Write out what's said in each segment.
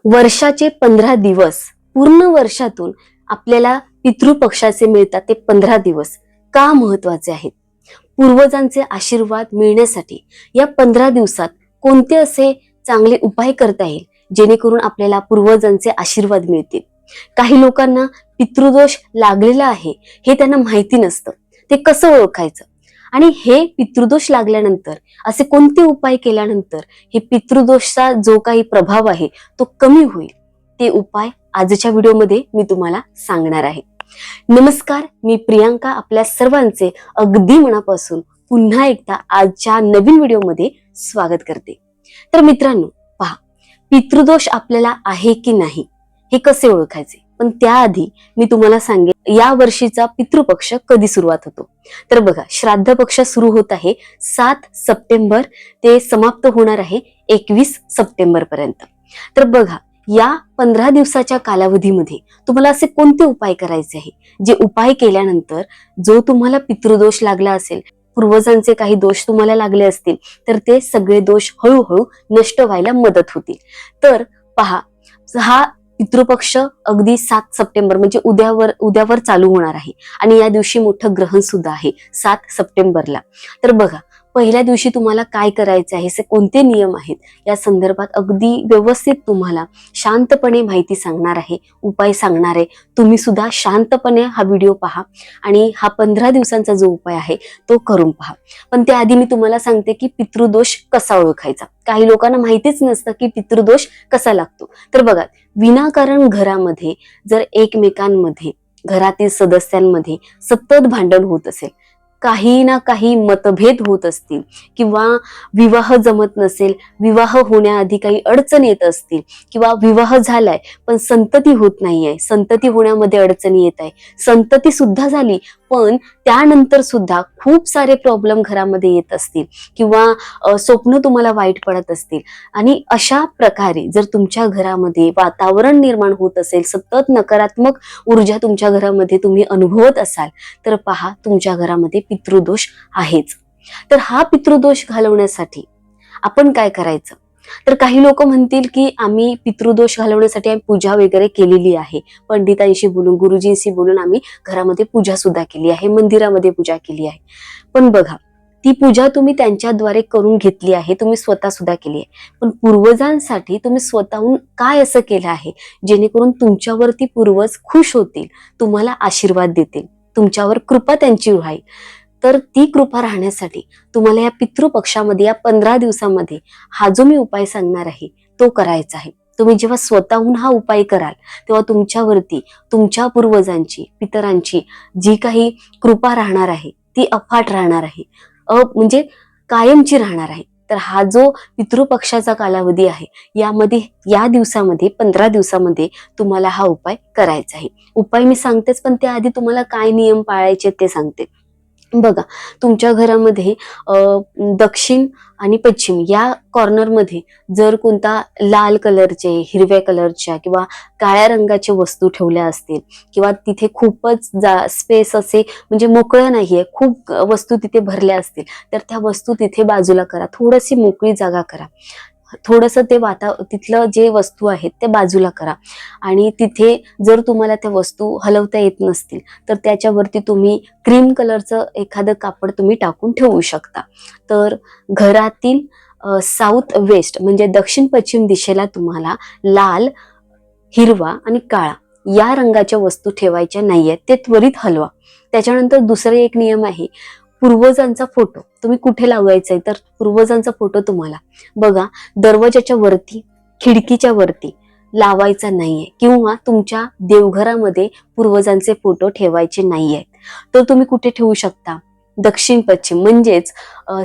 वर्षाचे 15 दिवस, पूर्ण वर्षातून आपल्याला पितृपक्षाचे मिळतात ते 15 दिवस का महत्वाचे आहेत? पूर्वजांचे आशीर्वाद मिळण्यासाठी या 15 दिवसात कोणते असे चांगले उपाय करता येईल जेणेकरून आपल्याला पूर्वजांचे आशीर्वाद मिळतील? काही लोकांना पितृदोष लागलेला आहे हे त्यांना माहिती नसतं. ते कसं ओळखायचं? आणि हे पितृदोष लागल्यानंतर असे कोणते उपाय केल्यानंतर हे पितृदोषचा जो काही प्रभाव आहे तो कमी होईल, ते उपाय आजच्या व्हिडिओमध्ये मी तुम्हाला सांगणार आहे. नमस्कार, मी प्रियांका आपल्या सर्वांचे अगदी मनापासून पुन्हा एकदा आजच्या नवीन व्हिडिओमध्ये स्वागत करते. तर मित्रांनो, पहा, पितृदोष आपल्याला आहे की नाही हे कसे ओळखायचे? पण त्याआधी मी तुम्हाला सांगेन या वर्षीचा पितृपक्ष कधी सुरुवात होतो. तर बघा, श्राद्ध पक्ष सुरू होत आहे 7 सप्टेंबर ते समाप्त होणार आहे 21 सप्टेंबर पर्यंत. तर बघा, या 15 दिवसाच्या कालावधीमध्ये तुम्हाला असे कोणते उपाय करायचे आहे जे उपाय केल्यानंतर जो तुम्हाला पितृदोष लागला असेल, पूर्वजांचे काही दोष तुम्हाला लागले असतील, तर ते सगळे दोष हळूहळू नष्ट व्हायला मदत होतील. तर पहा, हा पितृपक्ष अगदी 7 सप्टेंबर म्हणजे उद्यावर चालू होणार आहे आणि या दिवशी मोठं ग्रहण सुद्धा आहे 7 सप्टेंबरला. तर बघा, पहिल्या दिवशी तुम्हाला काय करायचे आहे, कोणते नियम आहेत, या संदर्भात अगदी व्यवस्थित तुम्हाला शांतपणे माहिती सांगणार आहे, उपाय सांगणार आहे. तुम्ही सुद्धा शांतपणे हा व्हिडिओ पहा आणि हा 15 दिवसांचा जो उपाय आहे तो करून पहा. पण त्याआधी मी तुम्हाला सांगते की पितृदोष कसा ओळखायचा. काही लोकांना माहितीच नसतं की पितृदोष कसा लागतो. तर बघा, विनाकारण घरामध्ये जर एकमेकांमध्ये, घरातील सदस्यांमध्ये सतत भांडण होत असेल, काही ना काही मतभेद होत असतील, किंवा विवाह जमत नसेल, विवाह होण्याआधी काही अडचणी येत असतील, किंवा विवाह झालाय पण संतती होत नाहीये, संतती होण्यामध्ये अडचणी येत आहे, संतती सुद्धा झाली पण त्यानंतर सुद्धा खूप सारे प्रॉब्लेम घरामध्ये येत असतील, किंवा स्वप्न तुम्हाला वाईट पडत असतील, आणि अशा प्रकारे जर तुमच्या घरामध्ये वातावरण निर्माण होत असेल, सतत नकारात्मक ऊर्जा तुमच्या घरामध्ये तुम्ही अनुभवत असाल, तर पहा, तुमच्या घरामध्ये पितृदोष आहेच. तर हा पितृदोष घालवण्यासाठी आपण काय करायचं? तर काही लोक म्हणतील की आम्ही पितृदोष घालवण्यासाठी आम्ही पूजा वगैरे केलेली आहे, पंडितांशी बोलून, गुरुजींशी बोलून आम्ही घरामध्ये पूजा सुद्धा केली आहे, मंदिरामध्ये पूजा केली आहे. पण बघा, ती पूजा तुम्ही त्यांच्याद्वारे करून घेतली आहे, तुम्ही स्वतः सुद्धा केली आहे, पण पूर्वजांसाठी तुम्ही स्वतःहून काय असं केलं आहे जेणेकरून तुमच्यावरती पूर्वज खुश होतील, तुम्हाला आशीर्वाद देतील, तुमच्यावर कृपा त्यांची राहील? तर ती कृपा राहण्यासाठी तुम्हाला या पितृपक्षामध्ये, या 15 दिवसामध्ये हा जो मी उपाय सांगणार आहे तो करायचा आहे. तुम्ही जेव्हा स्वतःहून हा उपाय कराल तेव्हा तुमच्यावरती तुमच्या पूर्वजांची, पितरांची जी काही कृपा राहणार आहे ती अफाट राहणार आहे, म्हणजे कायमची राहणार आहे. तर हा जो पितृपक्षाचा कालावधी आहे, यामध्ये, या दिवसामध्ये, 15 दिवसामध्ये तुम्हाला हा उपाय करायचा आहे. उपाय मी सांगतेच, पण त्याआधी तुम्हाला काय नियम पाळायचे ते सांगते. बघा, तुमच्या घरामध्ये दक्षिण आणि पश्चिम या कॉर्नरमध्ये जर कोणता लाल कलरचे, हिरव्या कलरच्या किंवा काळ्या रंगाचे वस्तू ठेवल्या असतील, किंवा तिथे खूपच स्पेस असे, म्हणजे मोकळं नाहीये, खूप वस्तू तिथे भरल्या असतील, तर त्या वस्तू तिथे बाजूला करा. थोडीशी मोकळी जागा करा, थोडंसं ते तिथलं जे वस्तू आहेत ते बाजूला करा. आणि तिथे जर तुम्हाला त्या वस्तू हलवता येत नसतील तर त्याच्यावरती तुम्ही क्रीम कलरचं एखादं कापड तुम्ही टाकून ठेवू शकता. तर घरातील साऊथ वेस्ट म्हणजे दक्षिण पश्चिम दिशेला तुम्हाला लाल, हिरवा आणि काळा या रंगाच्या वस्तू ठेवायच्या नाहीयेत, ते त्वरित हलवा. त्याच्यानंतर दुसरा एक नियम आहे, पूर्वजांचा फोटो तुम्ही कुठे लावायचा आहे? तर पूर्वजांचा फोटो तुम्हाला बघा, दरवाजाच्या वरती, खिडकीच्या वरती लावायचा नाहीये, किंवा तुमच्या देवघरामध्ये पूर्वजांचे फोटो ठेवायचे नाहीयेत. तर तुम्ही कुठे ठेवू शकता? दक्षिण पश्चिम म्हणजेच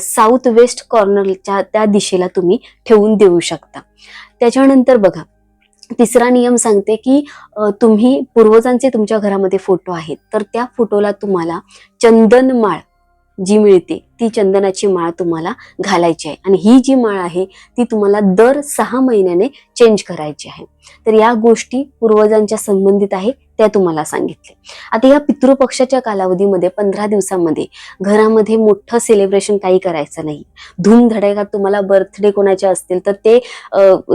साऊथ वेस्ट कॉर्नरच्या त्या दिशेला तुम्ही ठेवून देऊ शकता. त्याच्यानंतर बघा, तिसरा नियम सांगते की तुम्ही पूर्वजांचे तुमच्या घरामध्ये फोटो आहेत तर त्या फोटोला तुम्हाला चंदनमाळ जी मिळते ती चंदनाची माळ तुम्हाला घालायची आहे आणि ही जी माळ आहे ती तुम्हाला दर 6 महिन्याने चेंज करायची आहे. तर या गोष्टी पूर्वजांच्या संबंधित आहे त्या तुम्हाला सांगितले. आता या पितृपक्षाच्या कालावधीमध्ये 15 दिवसामध्ये घरामध्ये मोठं सेलिब्रेशन काही करायचं नाही. धूमधडाक्यात तुम्हाला बर्थडे कोणाचे असतील तर ते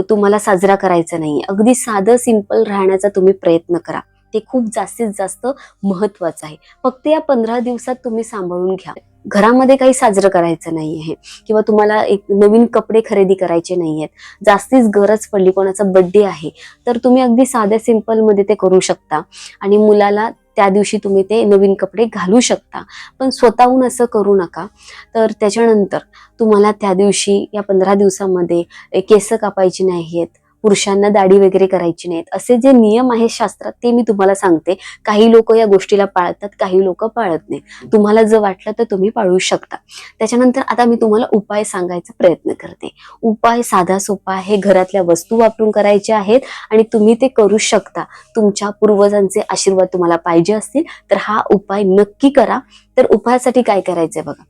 तुम्हाला साजरा करायचा नाही. अगदी साधं सिंपल राहण्याचा तुम्ही प्रयत्न करा. ते खूप जास्तीत जास्त महत्वाचं आहे. फक्त या 15 दिवसात तुम्ही सांभाळून घ्या. घरामध्ये काही साजरं करायचं नाही आहे किंवा तुम्हाला एक नवीन कपडे खरेदी करायचे नाही आहेत. जास्तीच गरज पडली, कोणाचा बर्थडे आहे तर तुम्ही अगदी साध्या सिंपल मध्ये ते करू शकता आणि मुलाला त्या दिवशी तुम्ही ते नवीन कपडे घालू शकता, पण स्वतःहून असं करू नका. तर त्याच्यानंतर तुम्हाला त्या दिवशी या 15 दिवसामध्ये केस कापायची नाहीत, पुरुषांना दाढी वगैरे करायची नाहीत. असे जे नियम आहेत शास्त्रात ते मी तुम्हाला सांगते. काही लोक या गोष्टीला पाळतात, काही लोक पाळत नाही. तुम्हाला जर वाटलं तर तुम्ही पाळू शकता. त्याच्यानंतर आता मी तुम्हाला उपाय सांगायचा प्रयत्न करते. उपाय साधा सोपा आहे, घरातल्या वस्तू वापरून करायचे आहेत आणि तुम्ही ते करू शकता. तुमच्या पूर्वजांचे आशीर्वाद तुम्हाला पाहिजे असतील तर हा उपाय नक्की करा. तर उपायासाठी काय करायचंय बघा.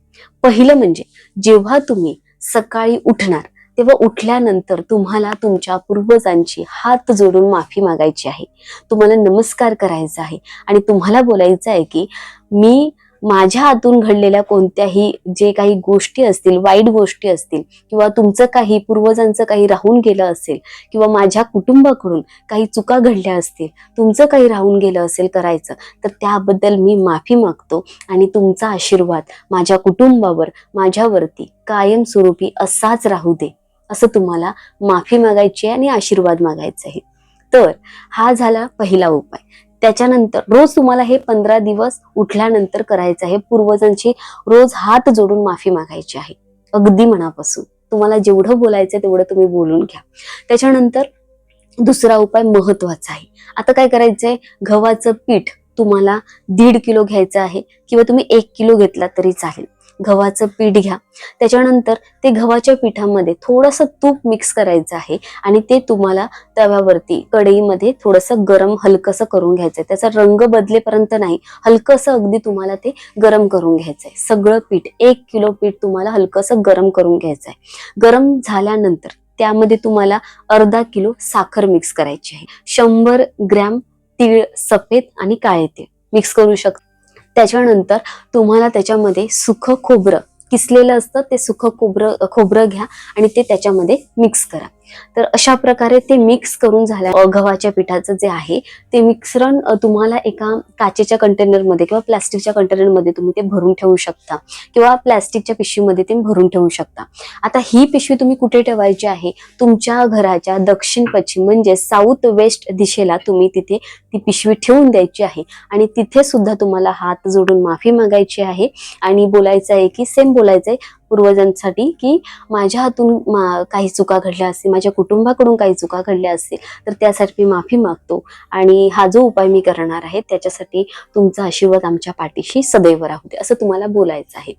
पहिलं म्हणजे जेव्हा तुम्ही सकाळी उठणार तेव्हा उठल्यानंतर तुम्हाला तुमच्या पूर्वजांची हात जोडून माफी मागायची आहे. तुम्हाला नमस्कार करायचा आहे आणि तुम्हाला बोलायचं आहे की मी माझ्या हातून घडलेल्या कोणत्याही जे काही गोष्टी असतील, वाईट गोष्टी असतील किंवा तुमचं काही पूर्वजांचं काही राहून गेलं असेल किंवा माझ्या कुटुंबाकडून काही चुका घडल्या असतील, तुमचं काही राहून गेलं असेल करायचं, तर त्याबद्दल मी माफी मागतो आणि तुमचा आशीर्वाद माझ्या कुटुंबावर, माझ्यावरती कायमस्वरूपी असाच राहू दे, असं तुम्हाला माफी मागायची आणि आशीर्वाद मागायचा आहे. तर हा झाला पहिला उपाय. त्याच्यानंतर रोज तुम्हाला हे 15 दिवस उठल्यानंतर करायचं आहे. पूर्वजांची रोज हात जोडून माफी मागायची आहे, अगदी मनापासून. तुम्हाला जेवढं बोलायचं तेवढं तुम्ही बोलून घ्या. त्याच्यानंतर दुसरा उपाय महत्वाचा आहे. आता काय करायचंय, गव्हाचं पीठ तुम्हाला 1.5 किलो घ्यायचं आहे किंवा तुम्ही 1 किलो घेतला तरी चालेल. गव्हाचं पीठ घ्या. त्याच्यानंतर ते गव्हाच्या पिठामध्ये थोडंसं तूप मिक्स करायचं आहे आणि ते तुम्हाला तव्यावरती कढईमध्ये थोडंसं गरम हलकंसं करून घ्यायचंय. त्याचा रंग बदलेपर्यंत नाही, हलकंसं अगदी तुम्हाला ते गरम करून घ्यायचंय. सगळं पीठ 1 किलो पीठ तुम्हाला हलकंसं गरम करून घ्यायचंय. गरम झाल्यानंतर त्यामध्ये तुम्हाला अर्धा किलो साखर मिक्स करायची आहे. 100 ग्रॅम तीळ सफेद आणि काळे तीळ मिक्स करू शकता. त्याच्यानंतर तुम्हाला त्याच्यामध्ये सुखं खोबरं किसलेलं असतं, ते सुखं खोबरं घ्या आणि ते त्याच्यामध्ये मिक्स करा. तर अशा प्रकारे ते मिक्स करून झाल्या गव्हाच्या पिठाचं जे आहे ते मिश्रण तुम्हाला एका काचेच्या कंटेनरमध्ये किंवा प्लास्टिकच्या कंटेनरमध्ये तुम्ही ते भरून ठेवू शकता किंवा प्लास्टिकच्या पिशवीमध्ये ते भरून ठेवू शकता. आता ही पिशवी तुम्ही कुठे ठेवायची आहे, तुमच्या घराच्या दक्षिण पश्चिम म्हणजे साऊथ वेस्ट दिशेला तुम्ही तिथे ती पिशवी ठेवून द्यायची आहे आणि तिथे सुद्धा तुम्हाला हात जोडून माफी मागायची आहे आणि बोलायचं आहे की सेम बोलायचं आहे पूर्वजांसाठी की माझ्या हातून काही चुका घडल्या असतील, माझ्या कुटुंबाकडून काही चुका घडल्या असतील तर त्यासाठी मी माफी मागतो आणि हा जो उपाय मी करणार आहे त्याच्यासाठी तुमचा आशीर्वाद आमच्या पाठीशी सदैव राहू दे, असं तुम्हाला बोलायचं आहे.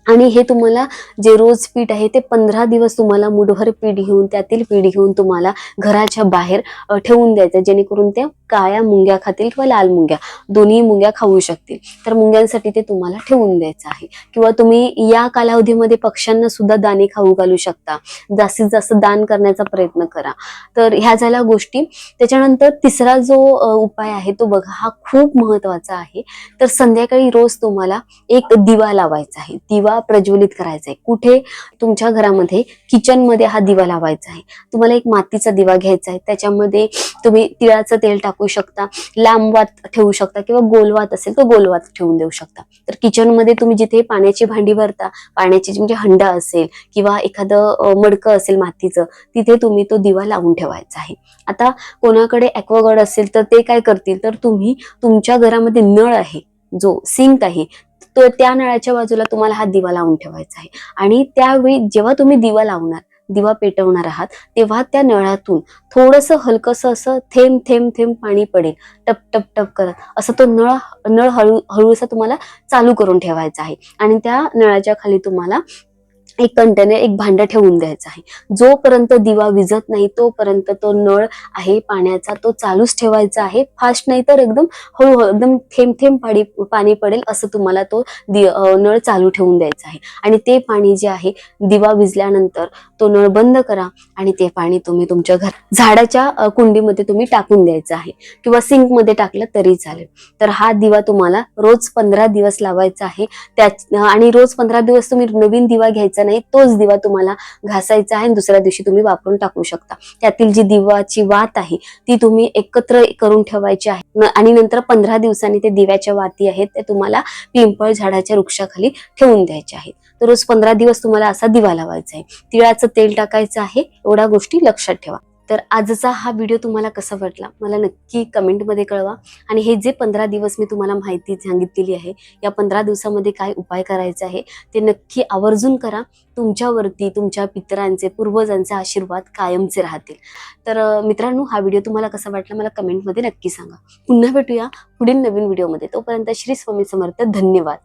आणि हे तुम्हाला जे रोज पीठ आहे ते 15 दिवस तुम्हाला मुठभर पीठ घेऊन त्यातील पीठ घेऊन तुम्हाला घराच्या बाहेर ठेवून द्यायचं, जेणेकरून त्या काळ्या मुंग्या खातील किंवा लाल मुंग्या दोन्ही मुंग्या खाऊ शकतील. तर मुंग्यांसाठी ते तुम्हाला ठेवून द्यायचं आहे. किंवा तुम्ही या कालावधीमध्ये पक्ष्यांना सुद्धा दाणे खाऊ घालू शकता. जास्तीत जास्त दान करण्याचा प्रयत्न करा. तर ह्या झाल्या गोष्टी. त्याच्यानंतर तिसरा जो उपाय आहे तो बघा, हा खूप महत्वाचा आहे. तर संध्याकाळी रोज तुम्हाला एक दिवा लावायचा आहे, दिवा प्रज्वलित करायचा आहे. कुठे, तुमच्या घरामध्ये किचन मध्ये हा दिवा लावायचा आहे. तुम्हाला एक मातीचा दिवा घ्यायचा आहे, त्याच्यामध्ये तुम्ही तिळाचं तेल टाकू शकता, लांब वात ठेवू शकता किंवा गोलवात असेल तर गोलवात ठेवून देऊ शकता. तर किचन मध्ये तुम्ही जिथे पाण्याची भांडी भरता, पाण्याची म्हणजे हंडा असेल किंवा एखादं मडकं असेल मातीचं, तिथे तुम्ही तो दिवा लावून ठेवायचा आहे. आता कोणाकडे ॲक्वागार्ड असेल तर ते काय करतील, तर तुम्ही तुमच्या घरामध्ये नळ आहे, जो सिंक आहे, तो त्या नळाच्या बाजूला तुम्हाला हा दिवा लावून ठेवायचा आहे. आणि त्यावेळी जेव्हा तुम्ही दिवा लावणार, दिवा पेटवणार आहात, तेव्हा त्या नळातून थोडंसं हलकंसं असं थेंब थेंब थेंब पाणी पडेल, टप टप टप करत. असं तो नळ हळूसा तुम्हाला चालू करून ठेवायचा आहे आणि त्या नळाच्या खाली तुम्हाला एक कंटेनर, एक भांडं ठेवून द्यायचं आहे. जोपर्यंत दिवा विझत नाही तोपर्यंत तो नळ आहे पाण्याचा तो चालूच ठेवायचा आहे. फास्ट नाही तर एकदम हळूहळू, एकदम थेंब थेंब पाणी पडेल असं तुम्हाला तो नळ चालू ठेवून द्यायचा आहे. आणि ते पाणी जे आहे, दिवा विझल्यानंतर तो नळ बंद करा आणि ते पाणी तुम्ही तुमच्या झाडाच्या कुंडीमध्ये तुम्ही टाकून द्यायचं आहे, किंवा सिंक मध्ये टाकलं तरी चालेल. तर हा दिवा तुम्हाला रोज 15 दिवस लावायचा आहे. आणि रोज 15 दिवस तुम्ही नवीन दिवा घ्यायचा नाही, तोच दिवा तुम्हाला घासायचा आहे आणि दुसऱ्या दिवशी तुम्ही वापरून टाकू शकता. त्यातील जी दिवाची वात आहे ती तुम्ही एकत्र करून ठेवायची आहे आणि नंतर 15 दिवसांनी ते दिव्याच्या वाती आहेत ते तुम्हाला पिंपळ झाडाच्या वृक्षाखाली ठेवून द्यायचे आहेत. तर रोज 15 दिवस तुम्हाला असा दिवा लावायचा आहे. तिळाचं तेल टाकायचं आहे. एवढ्या गोष्टी लक्षात ठेवा. तर आजचा हा व्हिडिओ तुम्हाला कसा वाटला मला नक्की कमेंटमध्ये कळवा. आणि हे जे 15 दिवस मी तुम्हाला माहिती सांगितलेली आहे, या 15 दिवसामध्ये काय उपाय करायचे आहे ते नक्की आवर्जून करा. तुमच्यावरती तुमच्या पितरांचे, पूर्वजांचे आशीर्वाद कायमचे राहतील. तर मित्रांनो, हा व्हिडिओ तुम्हाला कसा वाटला मला कमेंटमध्ये नक्की सांगा. पुन्हा भेटूया पुढील नवीन व्हिडिओमध्ये. तोपर्यंत श्री स्वामी समर्थ. धन्यवाद.